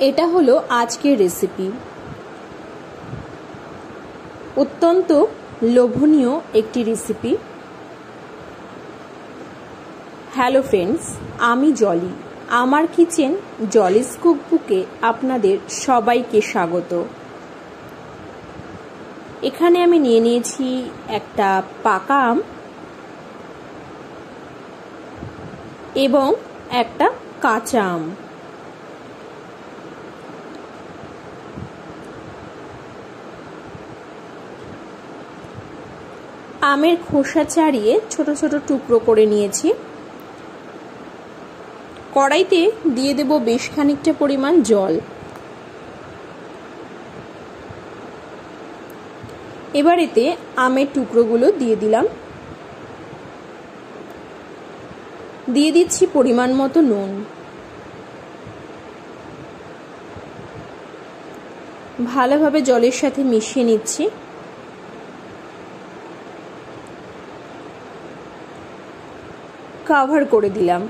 এটা হলো আজকের রেসিপি। অত্যন্ত লোভনীয় একটি রেসিপি। হ্যালো ফ্রেন্ডস, আমি জলি। আমার কিচেন জলিস কুকবুকে আপনাদের সবাইকে স্বাগত। এখানে আমি নিয়ে নিয়েছি একটা পাকা আম এবং একটা কাঁচা আম। আমের খোসা ছাড়িয়ে ছোট ছোট টুকরো করে নিয়েছি। কড়াইতে দিয়ে দেব বেশ খানিকটা পরিমাণ জল। এবার এতে আমের টুকরোগুলো দিয়ে দিলাম। দিয়ে দিচ্ছি পরিমাণ মতো নুন। ভালোভাবে জলের সাথে মিশিয়ে নিচ্ছি। কভার করে দিলাম।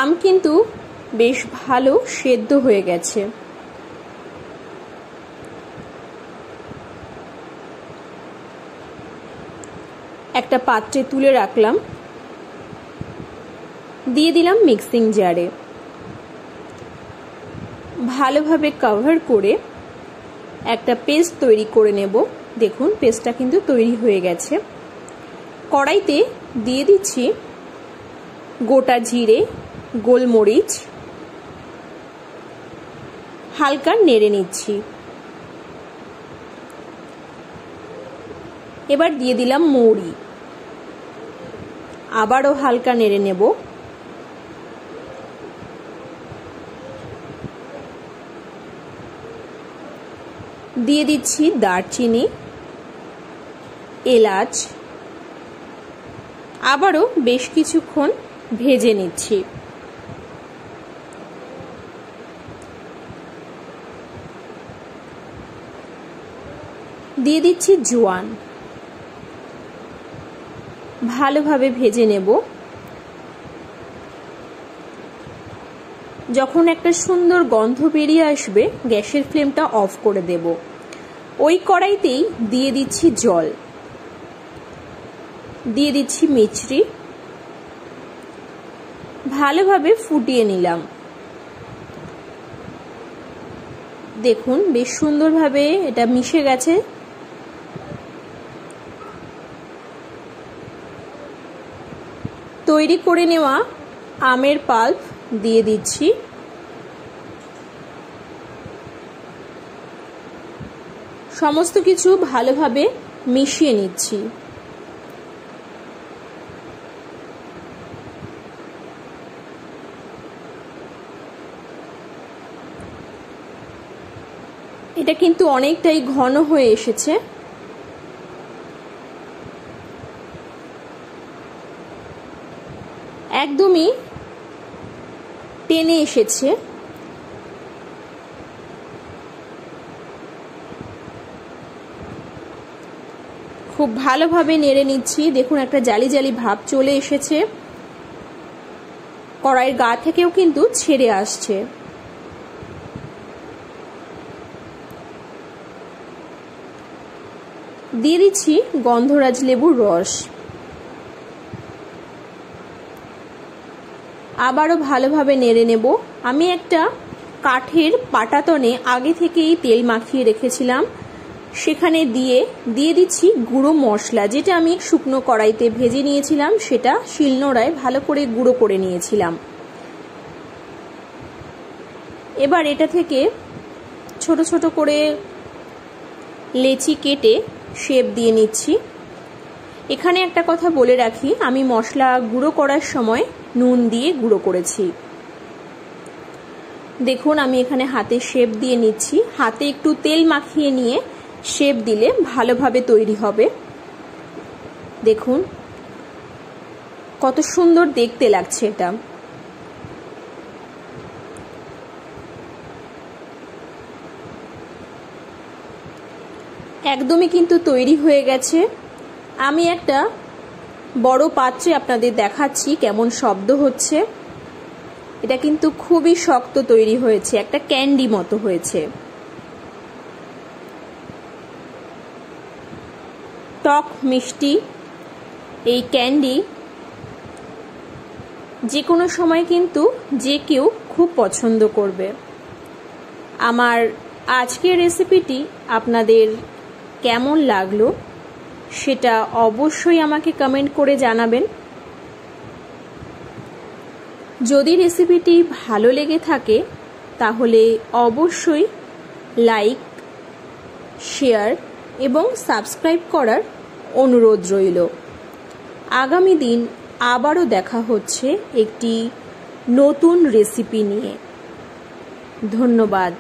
আম কিন্তু বেশ ভালো সেদ্ধ হয়ে গেছে। একটা পাত্রে তুলে রাখলাম। দিয়ে দিলাম মিক্সিং জারে। ভালোভাবে কভার করে একটা পেস্ট তৈরি করে নেব। দেখুন পেস্টটা কিন্তু তৈরি হয়ে গেছে। কড়াইতে দিয়ে দিচ্ছি গোটা জিরে, গোলমরিচ, হালকা নেড়ে নিচ্ছি। এবার দিয়ে দিলাম মৌরি। আবারও হালকা নেড়ে নেব। দিয়ে দিচ্ছি দারচিনি, এলাচ। আবারও বেশ কিছুক্ষণ ভেজে নিচ্ছি। দিয়ে দিচ্ছি জোয়ান। ভালোভাবে ভেজে নেব। যখন একটা সুন্দর গন্ধ বেরিয়ে আসবে, গ্যাসের ফ্লেমটা অফ করে দেব। ওই কড়াইতেই দিয়ে দিচ্ছি জল। দিয়ে দিচ্ছি মিছরি। ভালোভাবে ফুটিয়ে নিলাম। দেখুন বেশ সুন্দরভাবে এটা মিশে গেছে। তৈরি করে নেওয়া আমের পাল্প দিয়ে দিচ্ছি। সমস্ত কিছু ভালোভাবে মিশিয়ে নিচ্ছি। এটা কিন্তু অনেকটাই ঘন হয়ে এসেছে। একদমই টেনে এসেছে। খুব ভালোভাবে নেড়ে নিচ্ছি। দেখুন একটা জালি জালি ভাব চলে এসেছে। কড়াইয়ের গা থেকেও কিন্তু ছেড়ে আসছে। দিয়ে দিচ্ছি গন্ধরাজ লেবুর রস। আবারও ভালোভাবে নেড়ে নেব। আমি একটা কাঠের পাটাতনে আগে থেকেই তেল মাখিয়ে রেখেছিলাম। সেখানে দিয়ে দিচ্ছি গুঁড়ো মশলা, যেটা আমি শুকনো কড়াইতে ভেজে নিয়েছিলাম, সেটা শিলনোড়ায় ভালো করে গুঁড়ো করে নিয়েছিলাম। এবার এটা থেকে ছোট ছোট করে লেচি কেটে শেপ দিয়ে নিচ্ছি। এখানে একটা কথা বলে রাখি, আমি মশলা গুঁড়ো করার সময় নুন দিয়ে গুঁড়ো করেছি। দেখুন আমি এখানে হাতে শেপ দিয়ে নিচ্ছি। হাতে একটু তেল মাখিয়ে নিয়ে শেপ দিলে ভালোভাবে তৈরি হবে। দেখুন কত সুন্দর দেখতে লাগছে এটা। একদমই কিন্তু তৈরি হয়ে গেছে। আমি একটা বড় পাত্রে আপনাদের দেখাচ্ছি কেমন শব্দ হচ্ছে। এটা কিন্তু খুবই শক্ত তৈরি হয়েছে, একটা ক্যান্ডি মতো হয়েছে। টক মিষ্টি এই ক্যান্ডি যে কোনো সময় কিন্তু যে কেউ খুব পছন্দ করবে। আমার আজকের রেসিপিটি আপনাদের কেমন লাগলো সেটা অবশ্যই আমাকে কমেন্ট করে জানাবেন। যদি রেসিপিটি ভালো লেগে থাকে তাহলে অবশ্যই লাইক, শেয়ার এবং সাবস্ক্রাইব করার অনুরোধ রইল। আগামী দিন আবারও দেখা হচ্ছে একটি নতুন রেসিপি নিয়ে। ধন্যবাদ।